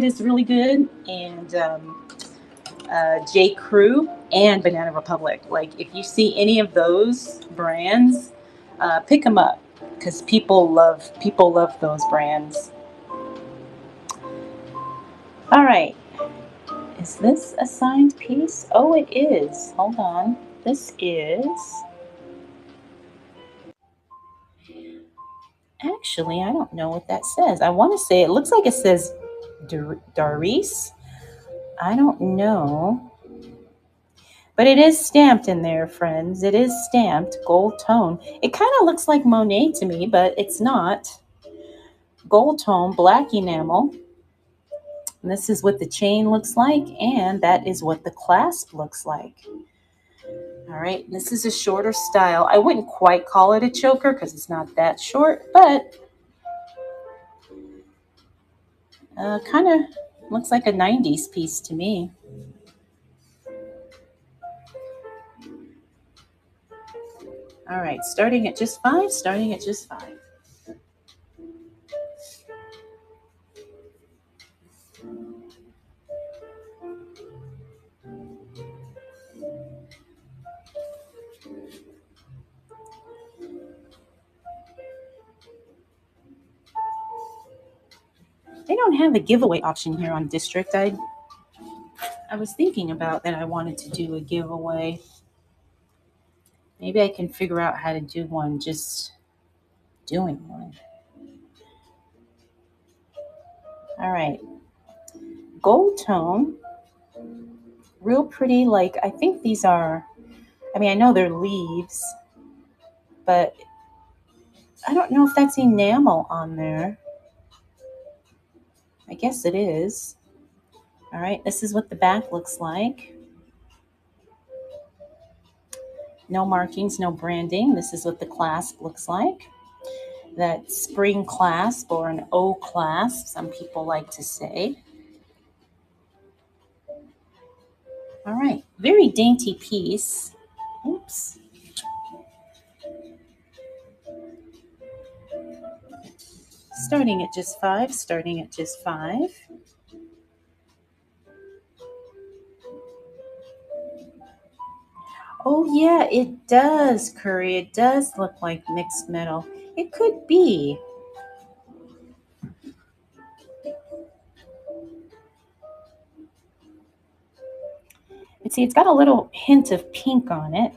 is really good, and J. Crew and Banana Republic. Like if you see any of those brands, pick them up because people love those brands. All right, is this a signed piece? Oh, it is. Hold on. This is actually, I don't know what that says. I want to say it looks like it says Darice. I don't know. But it is stamped in there, friends. It is stamped gold tone. It kind of looks like Monet to me, but it's not. Gold tone, black enamel. And this is what the chain looks like, and that is what the clasp looks like. All right, this is a shorter style. I wouldn't quite call it a choker because it's not that short, but kind of looks like a 90s piece to me. All right, starting at just five, starting at just five. They don't have a giveaway option here on District. I was thinking about that I wanted to do a giveaway. Maybe I can figure out how to do one just doing one. All right. Gold tone. Real pretty. Like, I think these are, I know they're leaves, but I don't know if that's enamel on there. I guess it is. All right. This is what the back looks like. No markings, no branding. This is what the clasp looks like. That spring clasp or an O clasp, some people like to say. All right, very dainty piece. Oops. Starting at just five, starting at just five. Oh yeah, it does, Curry. It does look like mixed metal. It could be. And see, it's got a little hint of pink on it.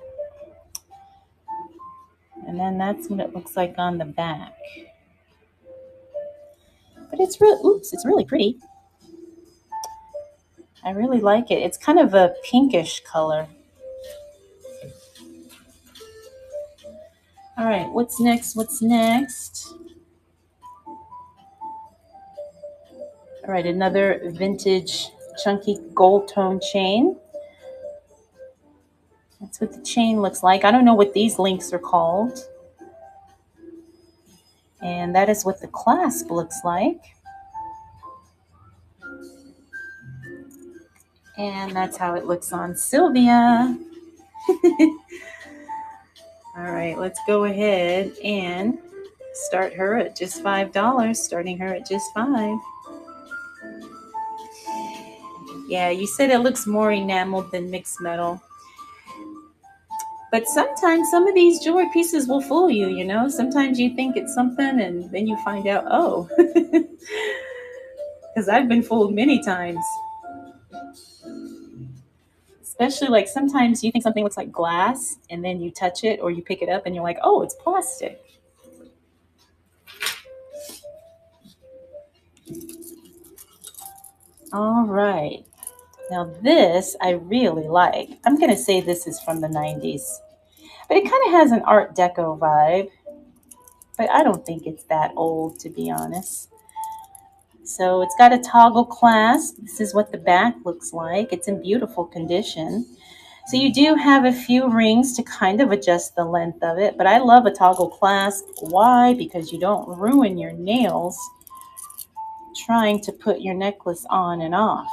And then that's what it looks like on the back. But it's really pretty. I really like it. It's kind of a pinkish color. All right, what's next? What's next? All right, another vintage chunky gold tone chain. That's what the chain looks like. I don't know what these links are called. And that is what the clasp looks like. And that's how it looks on Sylvia. All right, let's go ahead and start her at just $5, starting her at just $5. Yeah, you said it looks more enameled than mixed metal. But sometimes some of these jewelry pieces will fool you, you know? Sometimes you think it's something and then you find out, oh. Because I've been fooled many times. Especially like sometimes you think something looks like glass and then you touch it or you pick it up and you're like, oh, it's plastic. All right. Now this I really like. I'm going to say this is from the 90s. But it kind of has an Art Deco vibe. But I don't think it's that old, to be honest. So it's got a toggle clasp. This is what the back looks like. It's in beautiful condition. So you do have a few rings to kind of adjust the length of it. But I love a toggle clasp. Why? Because you don't ruin your nails trying to put your necklace on and off.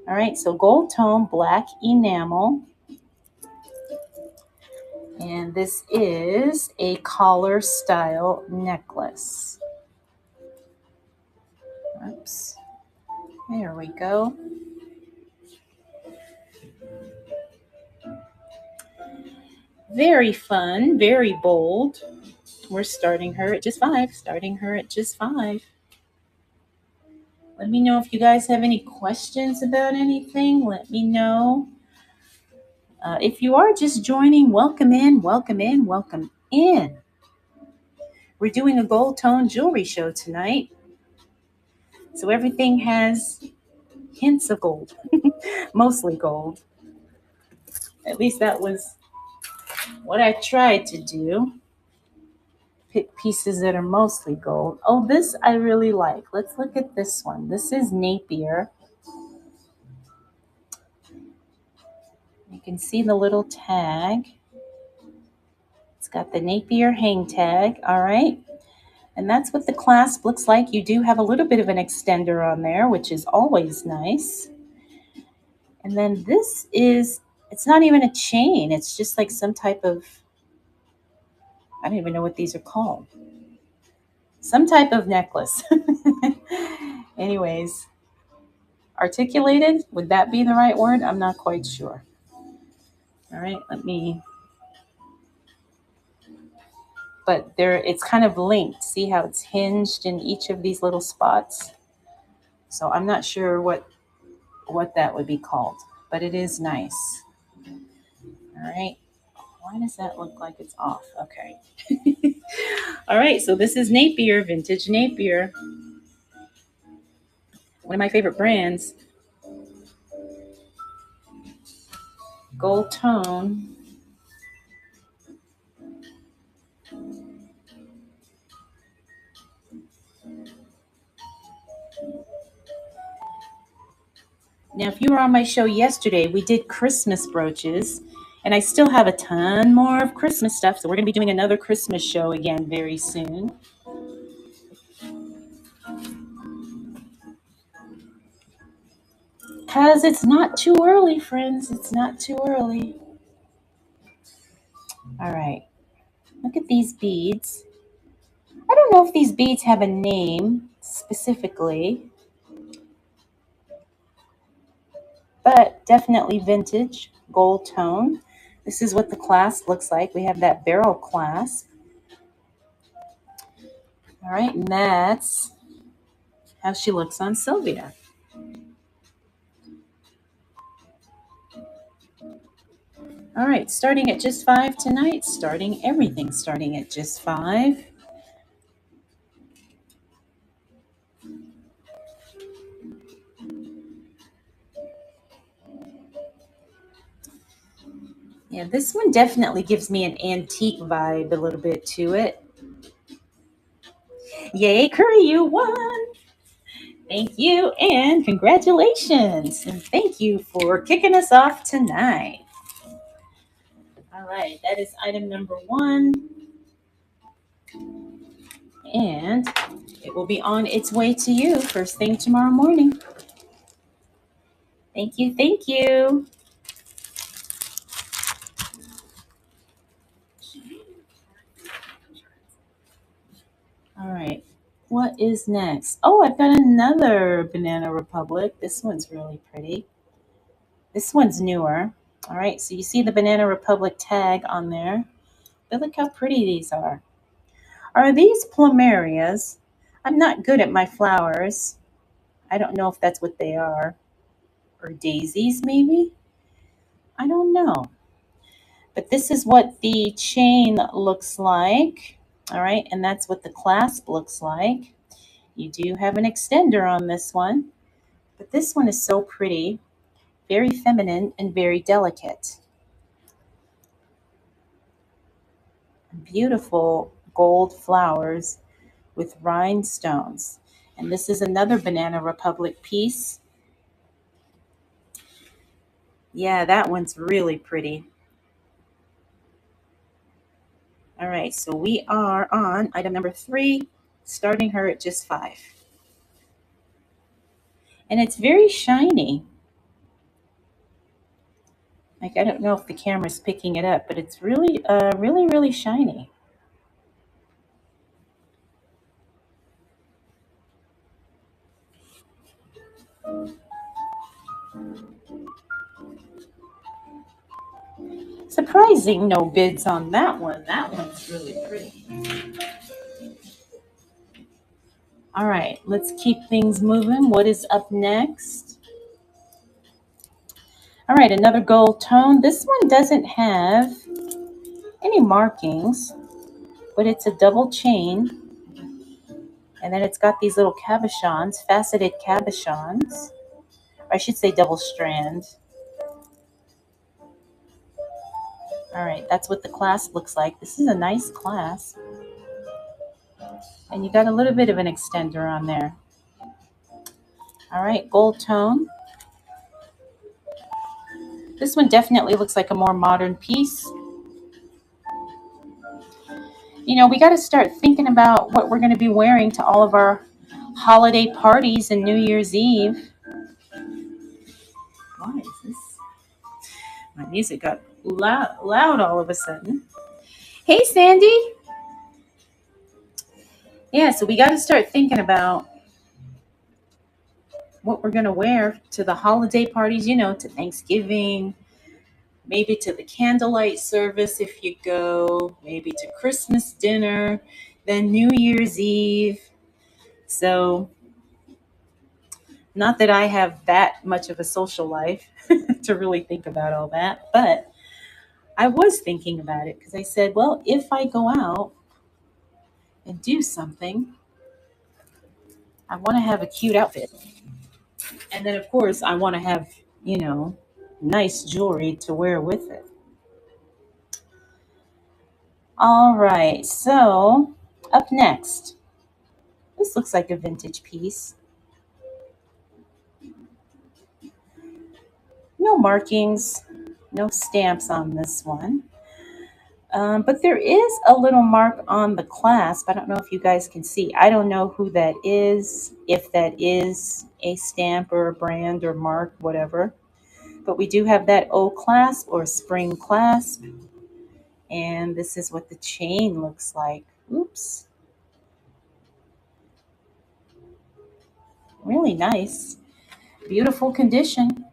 All right, so gold tone, black enamel. And this is a collar style necklace. Oops. There we go. Very fun, very bold. We're starting her at just 5. Starting her at just 5. Let me know if you guys have any questions about anything. Let me know. If you are just joining, welcome in, welcome in, welcome in. We're doing a gold tone jewelry show tonight. So everything has hints of gold, mostly gold. At least that was what I tried to do. Pick pieces that are mostly gold. Oh, this I really like. Let's look at this one. This is Napier. You can see the little tag. It's got the Napier hang tag. All right. And that's what the clasp looks like. You do have a little bit of an extender on there, which is always nice. And then this is, it's not even a chain. It's just like some type of, I don't even know what these are called. Some type of necklace. Anyways, articulated, would that be the right word? I'm not quite sure. All right, but there, it's kind of linked. See how it's hinged in each of these little spots? So I'm not sure what that would be called, but it is nice. All right. Why does that look like it's off? Okay. All right, so this is Napier, vintage Napier. One of my favorite brands. Gold tone. Now, if you were on my show yesterday, we did Christmas brooches, and I still have a ton more of Christmas stuff, so we're going to be doing another Christmas show again very soon. Because it's not too early, friends. It's not too early. All right. Look at these beads. I don't know if these beads have a name specifically, but definitely vintage, gold tone. This is what the clasp looks like. We have that barrel clasp. All right, and that's how she looks on Sylvia. All right, starting at just 5 tonight, everything starting at just 5. Yeah, this one definitely gives me an antique vibe a little bit to it. Yay, Curry, you won! Thank you and congratulations. And thank you for kicking us off tonight. All right, that is item number 1. And it will be on its way to you first thing tomorrow morning. Thank you, thank you. All right, what is next? Oh, I've got another Banana Republic. This one's really pretty. This one's newer. All right, so you see the Banana Republic tag on there. But look how pretty these are. Are these plumerias? I'm not good at my flowers. I don't know if that's what they are. Or daisies, maybe? I don't know. But this is what the chain looks like. All right, and that's what the clasp looks like. You do have an extender on this one. But this one is so pretty. Very feminine and very delicate. Beautiful gold flowers with rhinestones. And this is another Banana Republic piece. Yeah, that one's really pretty. All right, so we are on item number 3, starting her at just 5. And it's very shiny. Like, I don't know if the camera's picking it up, but it's really, really shiny. Surprising no bids on that one. That one's really pretty. All right, let's keep things moving. What is up next? All right, another gold tone. This one doesn't have any markings, but it's a double chain. And then it's got these little cabochons, faceted cabochons. Or I should say double strand. All right, that's what the clasp looks like. This is a nice clasp. And you got a little bit of an extender on there. All right, gold tone. This one definitely looks like a more modern piece. You know, we got to start thinking about what we're going to be wearing to all of our holiday parties and New Year's Eve. Why is this? My music got loud all of a sudden. Hey, Sandy. Yeah, so we got to start thinking about what we're going to wear to the holiday parties, you know, to Thanksgiving, maybe to the candlelight service if you go, maybe to Christmas dinner, then New Year's Eve. So, not that I have that much of a social life to really think about all that, but I was thinking about it because I said, well, if I go out and do something, I want to have a cute outfit. And then, of course, I want to have, you know, nice jewelry to wear with it. All right, so up next, this looks like a vintage piece. No markings, no stamps on this one. But there is a little mark on the clasp. I don't know if you guys can see. I don't know who that is, if that is a stamp or a brand or mark, whatever. But we do have that O clasp or spring clasp. And this is what the chain looks like. Oops. Really nice. Beautiful condition.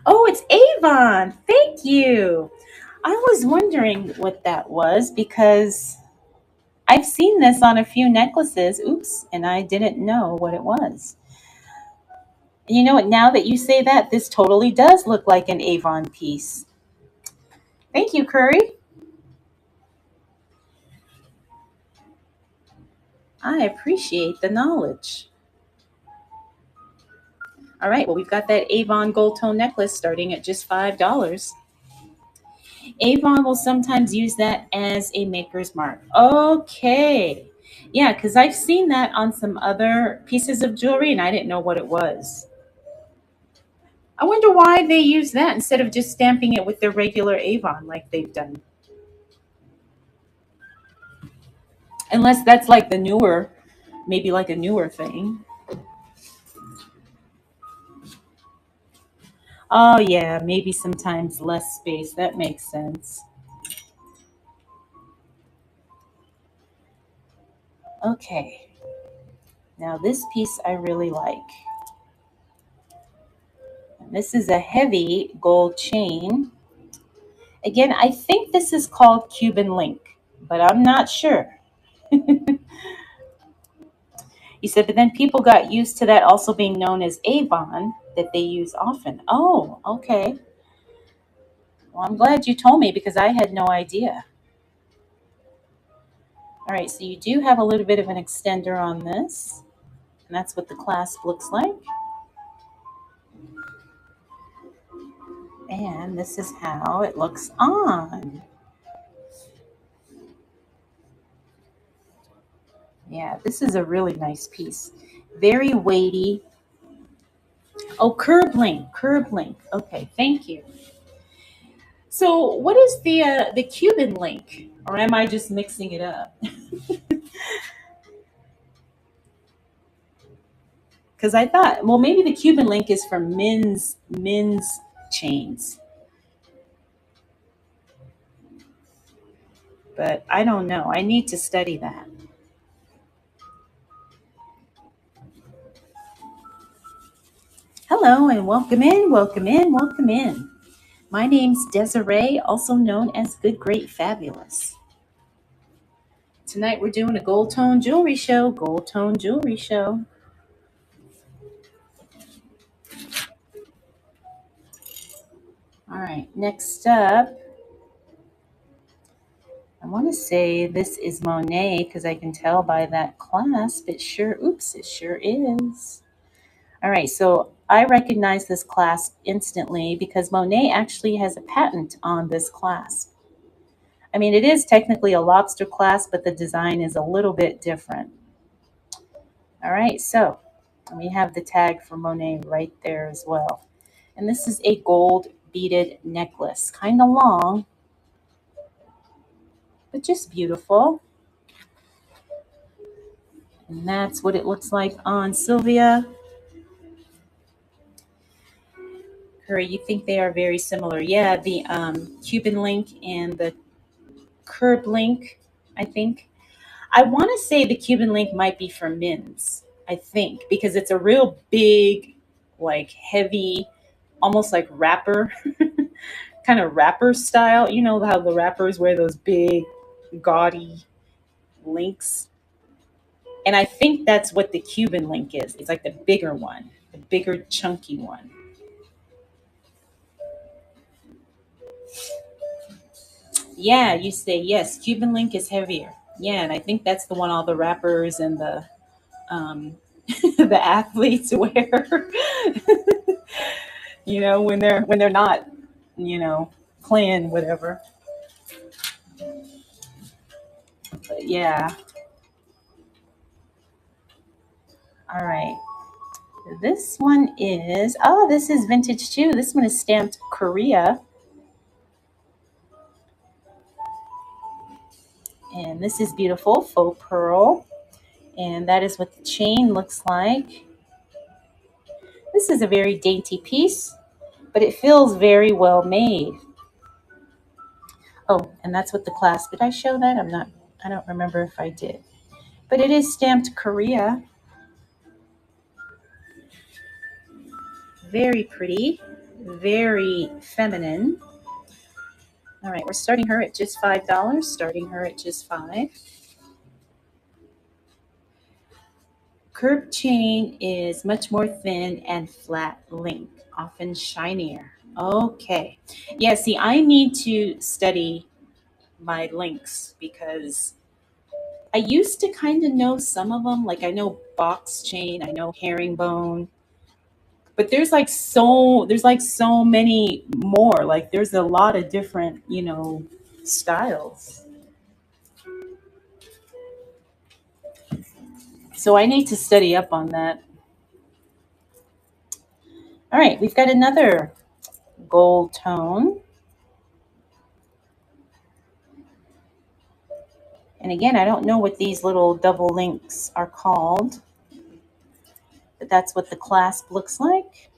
Oh, it's Avon. Thank you. I was wondering what that was because I've seen this on a few necklaces. Oops. And I didn't know what it was. And you know what? Now that you say that, this totally does look like an Avon piece. Thank you, Curry. I appreciate the knowledge. All right, well, we've got that Avon gold tone necklace starting at just $5. Avon will sometimes use that as a maker's mark. Okay. Yeah, because I've seen that on some other pieces of jewelry and I didn't know what it was. I wonder why they use that instead of just stamping it with their regular Avon like they've done. Unless that's like the newer, maybe like a newer thing. Oh, yeah, maybe sometimes less space. That makes sense. Okay. Now, this piece I really like. And this is a heavy gold chain. Again, I think this is called Cuban link, but I'm not sure. He said, but then people got used to that also being known as Avon that they use often. Oh, okay. Well, I'm glad you told me because I had no idea. All right, so you do have a little bit of an extender on this, and that's what the clasp looks like. And this is how it looks on. Yeah, this is a really nice piece. Very weighty. Oh, curb link. Okay, thank you. So, what is the Cuban link, or am I just mixing it up? Because I thought, well, maybe the Cuban link is for men's chains, but I don't know. I need to study that. Hello. Hello and welcome in, welcome in, welcome in. My name's Desiree, also known as Good, Great, Fabulous. Tonight we're doing a gold tone jewelry show, gold tone jewelry show. All right, next up, I want to say this is Monet because I can tell by that clasp. It sure is. All right, so I recognize this clasp instantly because Monet actually has a patent on this clasp. I mean, it is technically a lobster clasp, but the design is a little bit different. All right, so we have the tag for Monet right there as well. And this is a gold beaded necklace, kind of long, but just beautiful. And that's what it looks like on Sylvia. Curry, you think they are very similar? Yeah, the Cuban link and the curb link, I think. I want to say the Cuban link might be for men's, I think, because it's a real big, like heavy, almost like rapper, kind of rapper style. You know how the rappers wear those big, gaudy links? And I think that's what the Cuban link is. It's like the bigger one, the bigger, chunky one. Yeah, you say yes. Cuban link is heavier. Yeah, and I think that's the one all the rappers and the the athletes wear. When they're not, playing whatever. But yeah. All right. This is vintage too. This one is stamped Korea. And this is beautiful, faux pearl. And that is what the chain looks like. This is a very dainty piece, but it feels very well made. Oh, and that's what the clasp. Did I show that? I don't remember if I did. But it is stamped Korea. Very pretty, very feminine. All right, we're starting her at just $5. Starting her at just $5. Curb chain is much more thin and flat link, often shinier. Okay. Yeah, see, I need to study my links because I used to kind of know some of them. Like I know box chain, I know herringbone, but there's so many more. Like there's a lot of different, styles. So I need to study up on that. All right, we've got another gold tone. And again, I don't know what these little double links are called, but that's what the clasp looks like.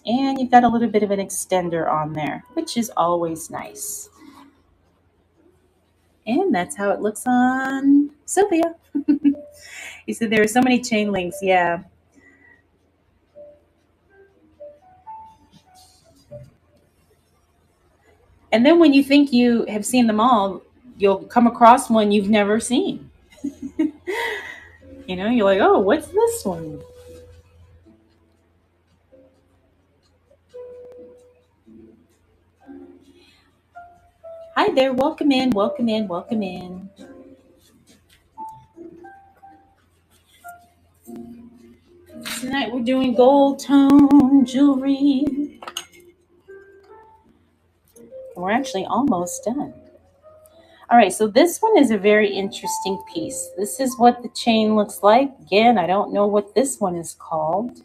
And you've got a little bit of an extender on there, which is always nice. And that's how it looks on Sylvia. You said there are so many chain links. Yeah. And then when you think you have seen them all, you'll come across one you've never seen. You're like, oh, what's this one? Hi there. Welcome in. Welcome in. Welcome in. Tonight we're doing gold tone jewelry. We're actually almost done. All right, so this one is a very interesting piece. This is what the chain looks like. Again, I don't know what this one is called,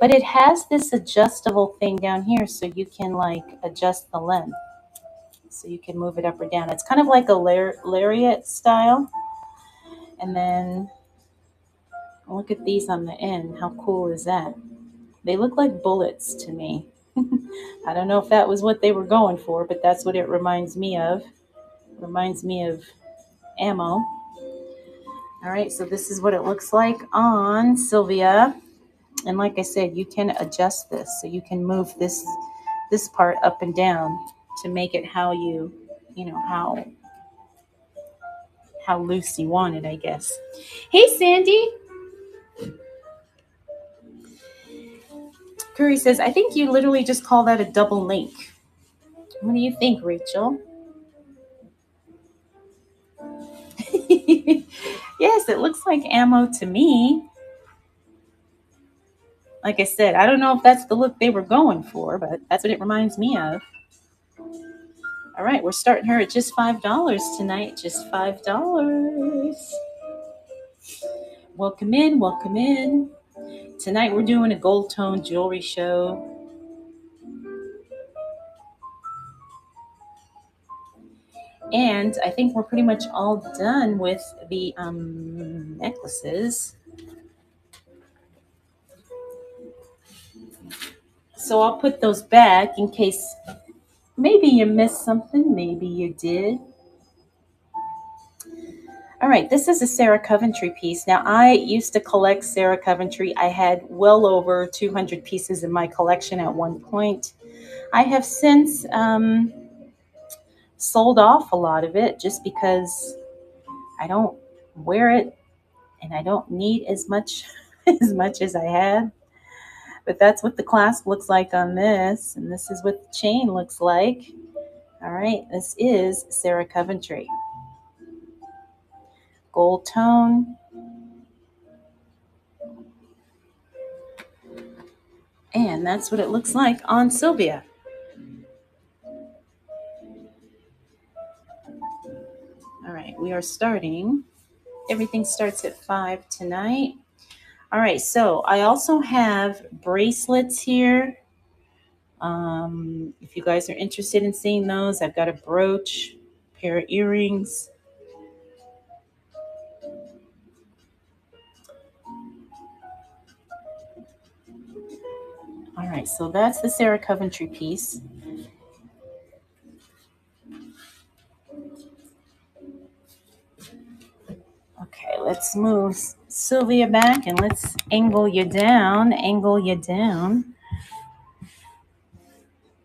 but it has this adjustable thing down here so you can adjust the length. So you can move it up or down. It's kind of like a lariat style. And then look at these on the end. How cool is that? They look like bullets to me. I don't know if that was what they were going for, but that's what it reminds me of. Reminds me of ammo. All right, so this is what it looks like on Sylvia. And like I said, you can adjust this. So you can move this part up and down to make it how you know, how loose you want it, I guess. Hey, Sandy. Curry says, I think you literally just call that a double link. What do you think, Rachel? Yes, it looks like ammo to me. Like I said, I don't know if that's the look they were going for, but that's what it reminds me of. All right, we're starting her at just $5 tonight. Just $5. Welcome in, welcome in. Tonight we're doing a gold tone jewelry show. And I think we're pretty much all done with the necklaces. So I'll put those back in case maybe you missed something, maybe you did. All right, this is a Sarah Coventry piece. Now, I used to collect Sarah Coventry. I had well over 200 pieces in my collection at one point. I have since sold off a lot of it just because I don't wear it and I don't need as much as I had. But that's what the clasp looks like on this, and this is what the chain looks like. All right, this is Sarah Coventry. Gold tone. And that's what it looks like on Sylvia. All right, we are starting. Everything starts at 5 tonight. All right, so I also have bracelets here. If you guys are interested in seeing those, I've got a brooch, pair of earrings. All right, so that's the Sarah Coventry piece. Okay, let's move Sylvia back and let's angle you down,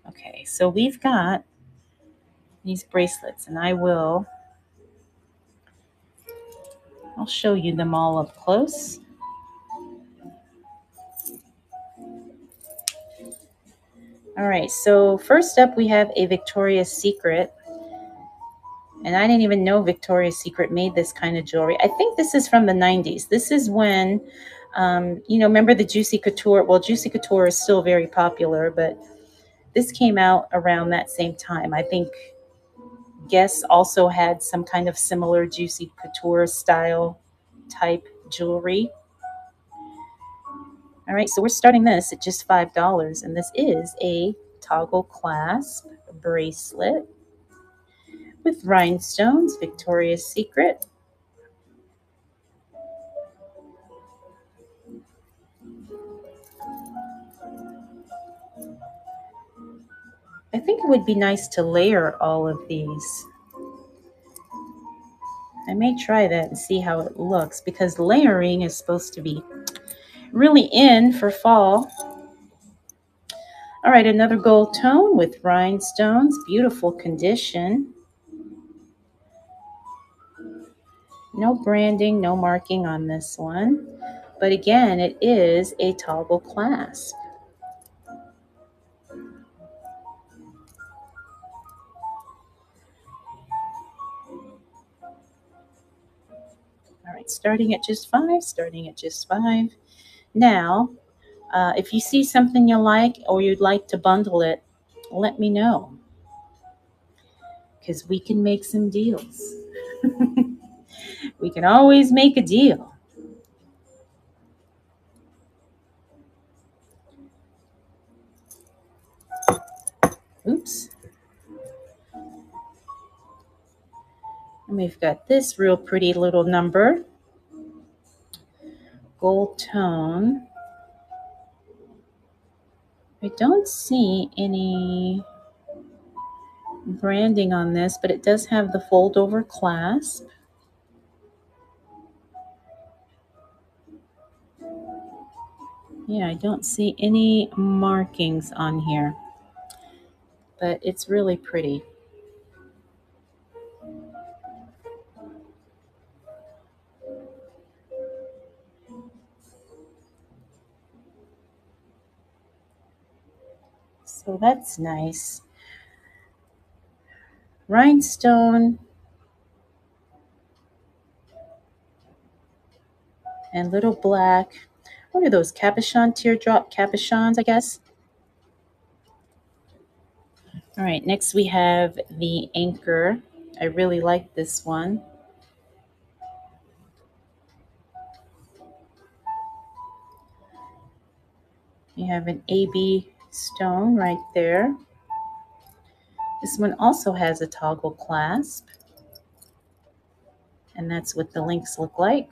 Okay, so we've got these bracelets, and I'll show you them all up close. All right, so first up we have a Victoria's Secret. And I didn't even know Victoria's Secret made this kind of jewelry. I think this is from the 90s. This is when, remember the Juicy Couture? Well, Juicy Couture is still very popular, but this came out around that same time. I think Guess also had some kind of similar Juicy Couture style type jewelry. All right, so we're starting this at just $5, and this is a toggle clasp bracelet with rhinestones, Victoria's Secret. I think it would be nice to layer all of these. I may try that and see how it looks, because layering is supposed to be really in for fall. All right, another gold tone with rhinestones, beautiful condition. No branding, no marking on this one. But again, it is a toggle clasp. All right, starting at just 5. Now, if you see something you like or you'd like to bundle it, let me know, because we can make some deals. We can always make a deal. Oops. And we've got this real pretty little number. Gold tone. I don't see any branding on this, but it does have the fold over clasp. Yeah, I don't see any markings on here, but it's really pretty. So that's nice. Rhinestone and little black. What are those? Cabochon, teardrop cabochons, I guess. All right, next we have the Anchor. I really like this one. You have an AB stone right there. This one also has a toggle clasp, and that's what the links look like.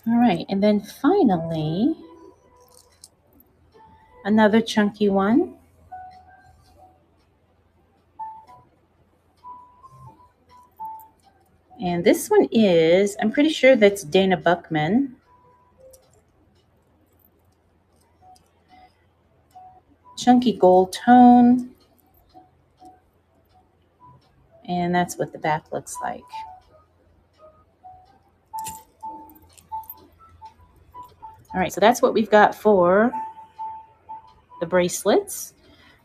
All right, and then finally, another chunky one. And this one is, I'm pretty sure that's Dana Buckman. Chunky gold tone. And that's what the back looks like. All right, so that's what we've got for the bracelets.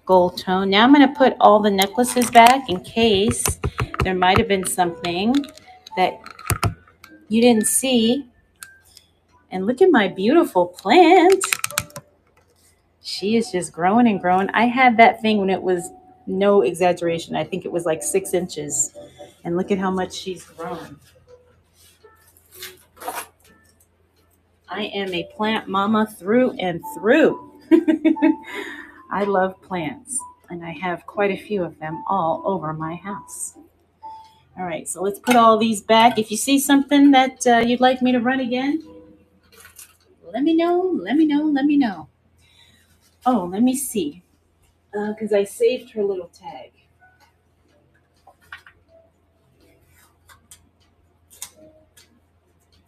Gold tone. Now I'm going to put all the necklaces back in case there might have been something that you didn't see. And look at my beautiful plant. She is just growing and growing. I had that thing when it was, no exaggeration, I think it was like 6 inches. And look at how much she's grown. I am a plant mama through and through. I love plants, and I have quite a few of them all over my house. All right, so let's put all these back. If you see something that you'd like me to run again, let me know, let me know, let me know. Oh, let me see, because I saved her little tag.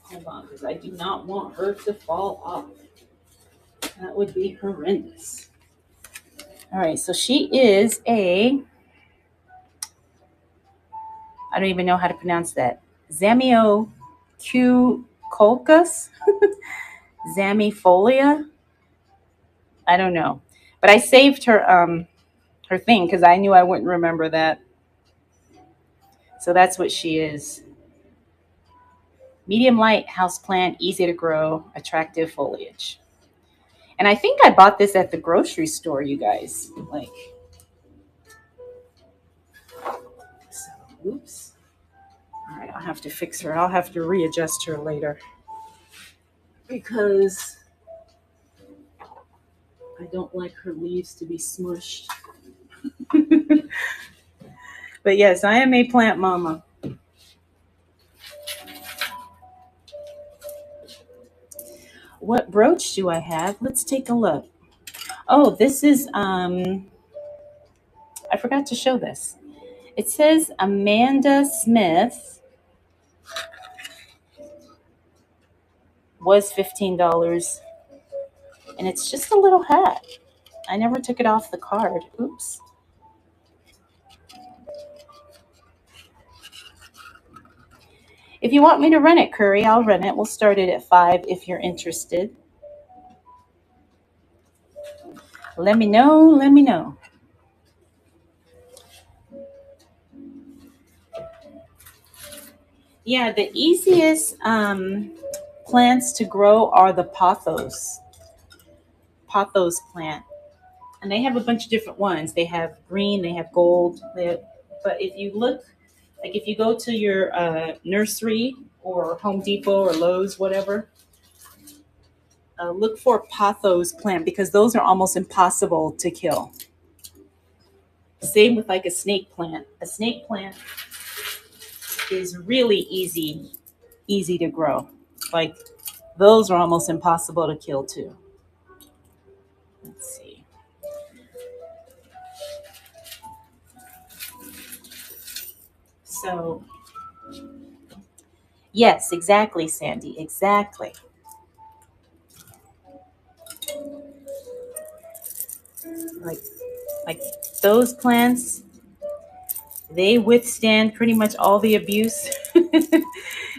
Hold on, because I do not want her to fall off. That would be horrendous. All right, so she is a, I don't even know how to pronounce that, Zamioculcas, Zamifolia. I don't know, but I saved her thing because I knew I wouldn't remember that. So that's what she is. Medium light houseplant, easy to grow, attractive foliage. And I think I bought this at the grocery store, you guys. Like, so, oops. All right, I'll have to fix her. I'll have to readjust her later because I don't like her leaves to be smushed. But yes, I am a plant mama. What brooch do I have? Let's take a look. Oh, this is I forgot to show this. It says Amanda Smith was $15, and it's just a little hat. I never took it off the card. Oops. If you want me to run it, Curry, I'll run it. We'll start it at 5 if you're interested. Let me know. Let me know. Yeah, the easiest plants to grow are the pothos plant. And they have a bunch of different ones. They have green, they have gold. But if you look, like if you go to your nursery or Home Depot or Lowe's, whatever, look for pothos plant because those are almost impossible to kill. Same with like a snake plant. A snake plant is really easy to grow. Like those are almost impossible to kill too. Let's see. So, yes, exactly, Sandy, exactly. Like, like those plants, they withstand pretty much all the abuse,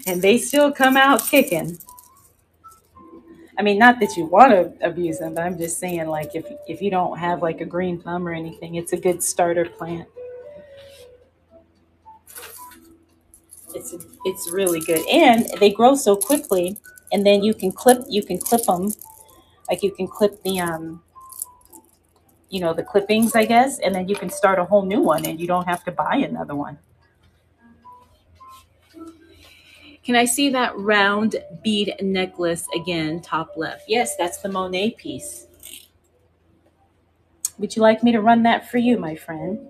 and they still come out kicking. I mean, not that you want to abuse them, but I'm just saying, like, if you don't have like a green thumb or anything, it's a good starter plant. It's really good, and they grow so quickly. And then you can clip them, like you can clip the the clippings, I guess, and then you can start a whole new one, and you don't have to buy another one. Can I see that round bead necklace again, top left? Yes, that's the Monet piece. Would you like me to run that for you, my friend?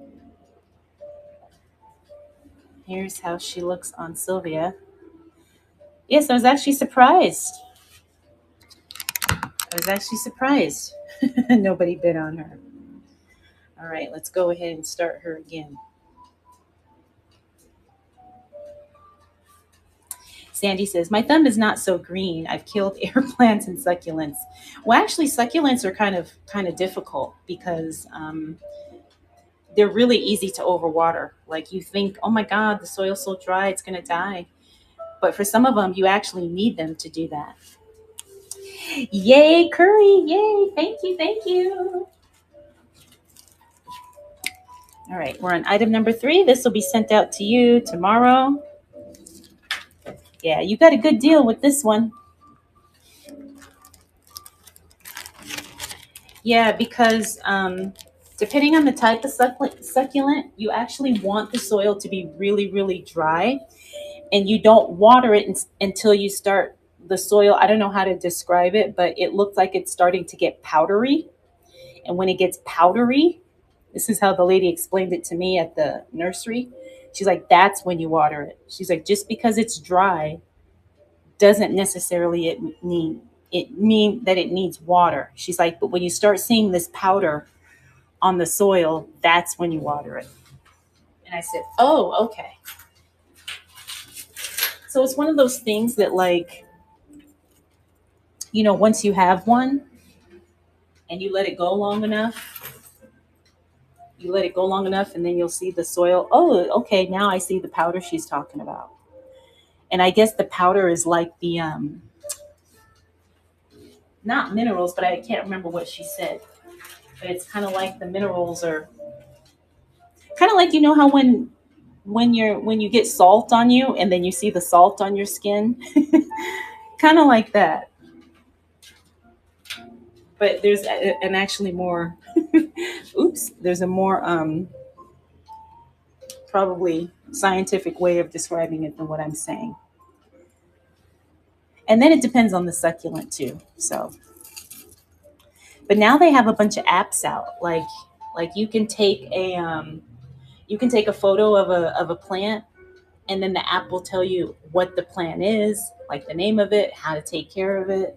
Here's how she looks on Sylvia. Yes, I was actually surprised. I was actually surprised. Nobody bid on her. All right, let's go ahead and start her again. Sandy says, my thumb is not so green. I've killed air plants and succulents. Well, actually, succulents are kind of difficult because they're really easy to overwater. Like you think, oh my God, the soil's so dry, it's going to die. But for some of them, you actually need them to do that. Yay, curry. Yay. Thank you. Thank you. All right, we're on item number 3. This will be sent out to you tomorrow. Yeah, you got a good deal with this one. Yeah, because depending on the type of succulent, you actually want the soil to be really, really dry, and you don't water it until you start the soil. I don't know how to describe it, but it looks like it's starting to get powdery. And when it gets powdery, this is how the lady explained it to me at the nursery. She's like, that's when you water it. She's like, just because it's dry doesn't necessarily mean that it needs water. She's like, but when you start seeing this powder on the soil, that's when you water it. And I said, oh, okay. So it's one of those things that, like, once you have one and you let it go long enough, and then you'll see the soil. Oh, okay, now I see the powder she's talking about. And I guess the powder is like the not minerals, but I can't remember what she said. But it's kind of like the minerals are kind of like, how when you get salt on you and then you see the salt on your skin, kind of like that. But there's an actually more oops, there's a more probably scientific way of describing it than what I'm saying. And then it depends on the succulent too. So, but now they have a bunch of apps out, like you can take a photo of a plant, and then the app will tell you what the plant is, like the name of it, how to take care of it.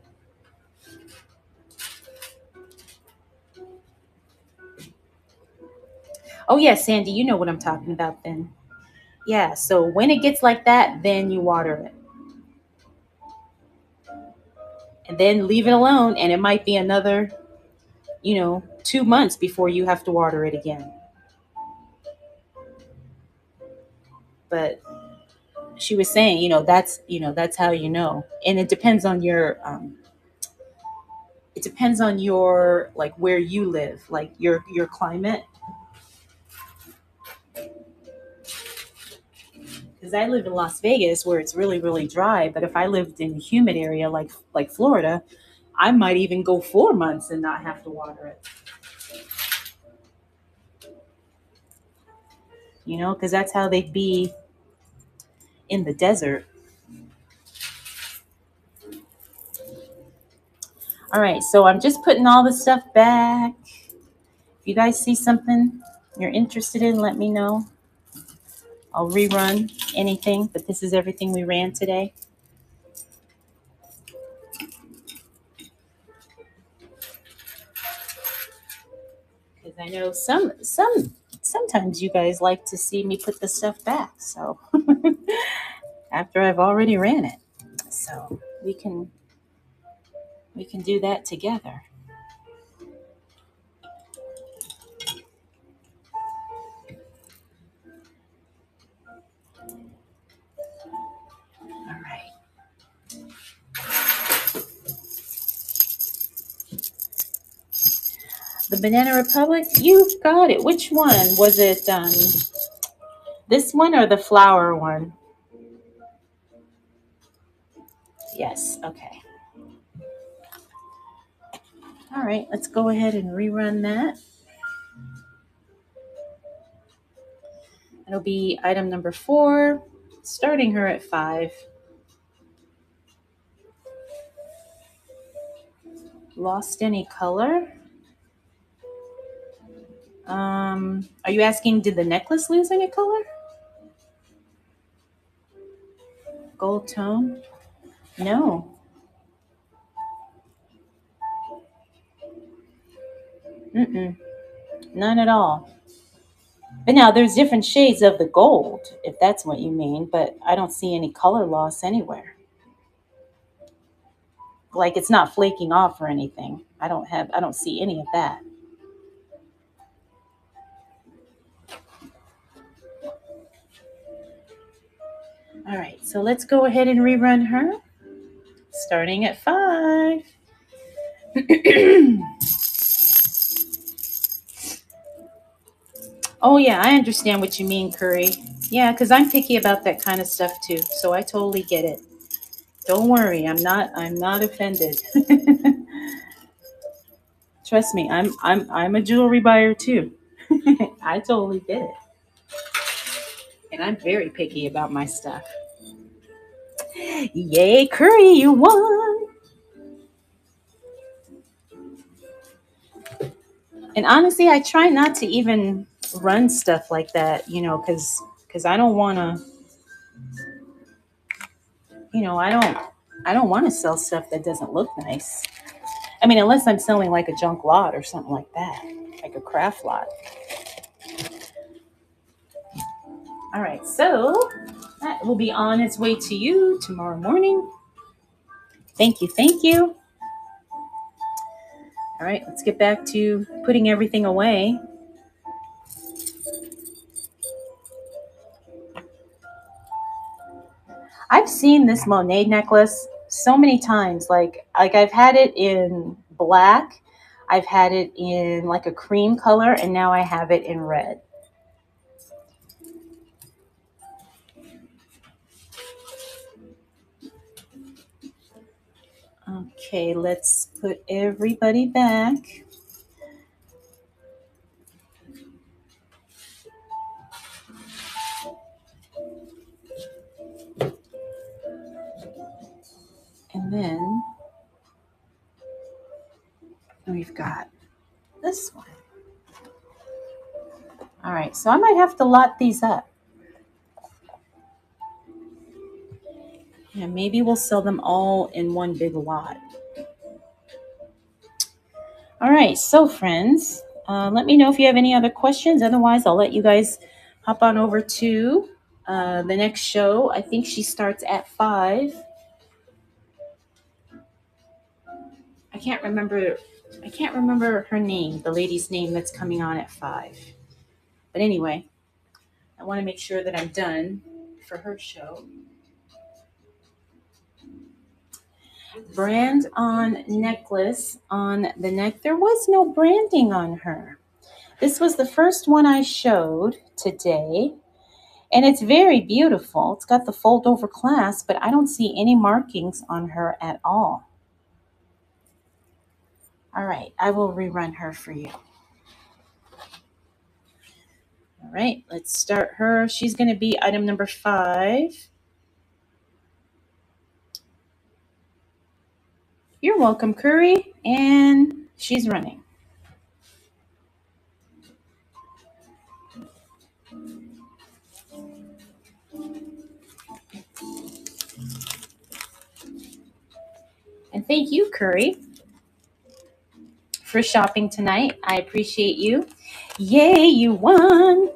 Oh yeah, Sandy, you know what I'm talking about then. Yeah, so when it gets like that, then you water it. And then leave it alone, and it might be another, 2 months before you have to water it again. But she was saying, that's how you know. And it depends on your like where you live, like your climate. Because I live in Las Vegas where it's really, really dry. But if I lived in a humid area like Florida, I might even go 4 months and not have to water it. Because that's how they'd be in the desert. All right, so I'm just putting all the stuff back. If you guys see something you're interested in, let me know. I'll rerun anything, but this is everything we ran today. because I know sometimes you guys like to see me put the stuff back. So after I've already ran it, so we can do that together. All right. The Banana Republic, you got it. Which one was it? This one or the flower one? Yes. Okay. All right. Let's go ahead and rerun that. It'll be item number 4, starting her at 5. Lost any color? Are you asking, did the necklace lose any color? Gold tone? No. None at all. But now there's different shades of the gold, if that's what you mean, but I don't see any color loss anywhere. Like it's not flaking off or anything. I don't see any of that. All right, so let's go ahead and rerun her, starting at 5. Oh yeah, I understand what you mean, Curry. Yeah, because I'm picky about that kind of stuff too, so I totally get it. Don't worry, I'm not offended. Trust me, I'm a jewelry buyer too. I totally get it. And I'm very picky about my stuff. Yay, Curry, you won! And honestly, I try not to even run stuff like that, because I don't want to, I don't want to sell stuff that doesn't look nice. I mean, unless I'm selling like a junk lot or something like that, like a craft lot. All right, so that will be on its way to you tomorrow morning. Thank you, thank you. All right, let's get back to putting everything away. I've seen this Monet necklace so many times. Like I've had it in black, I've had it in like a cream color, and now I have it in red. Okay, let's put everybody back. And then we've got this one. All right, so I might have to lot these up. Yeah, maybe we'll sell them all in one big lot. All right, so friends, let me know if you have any other questions. Otherwise, I'll let you guys hop on over to the next show. I think she starts at 5. I can't remember her name, the lady's name that's coming on at 5. But anyway, I want to make sure that I'm done for her show. Brand on necklace on the neck. There was no branding on her. This was the first one I showed today, and it's very beautiful. It's got the fold over clasp, but I don't see any markings on her at all. All right, I will rerun her for you. All right, let's start her. She's going to be item number 5. You're welcome, Curry. And she's running. And thank you, Curry, for shopping tonight. I appreciate you. Yay, you won.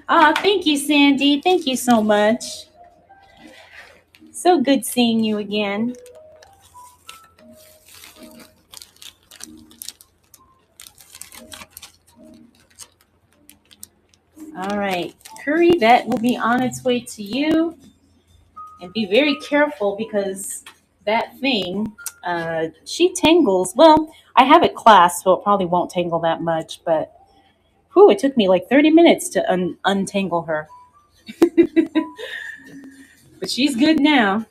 Thank you, Sandy. Thank you so much. So good seeing you again. All right, Curry, that will be on its way to you. And be very careful because that thing, she tangles. Well, I have it clasped, so it probably won't tangle that much, but whew, it took me like 30 minutes to untangle her. But she's good now.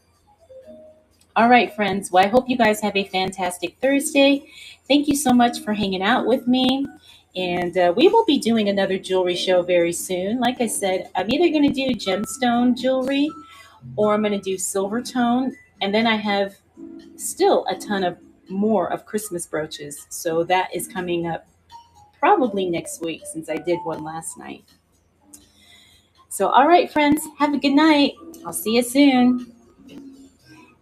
All right, friends. Well, I hope you guys have a fantastic Thursday. Thank you so much for hanging out with me. And we will be doing another jewelry show very soon. Like I said, I'm either going to do gemstone jewelry or I'm going to do silver tone. And then I have still a ton of more of Christmas brooches. So that is coming up probably next week since I did one last night. So, all right, friends, have a good night. I'll see you soon.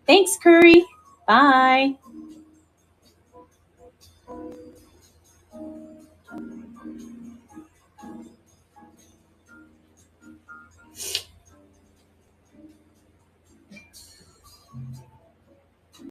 Thanks, Curry. Bye.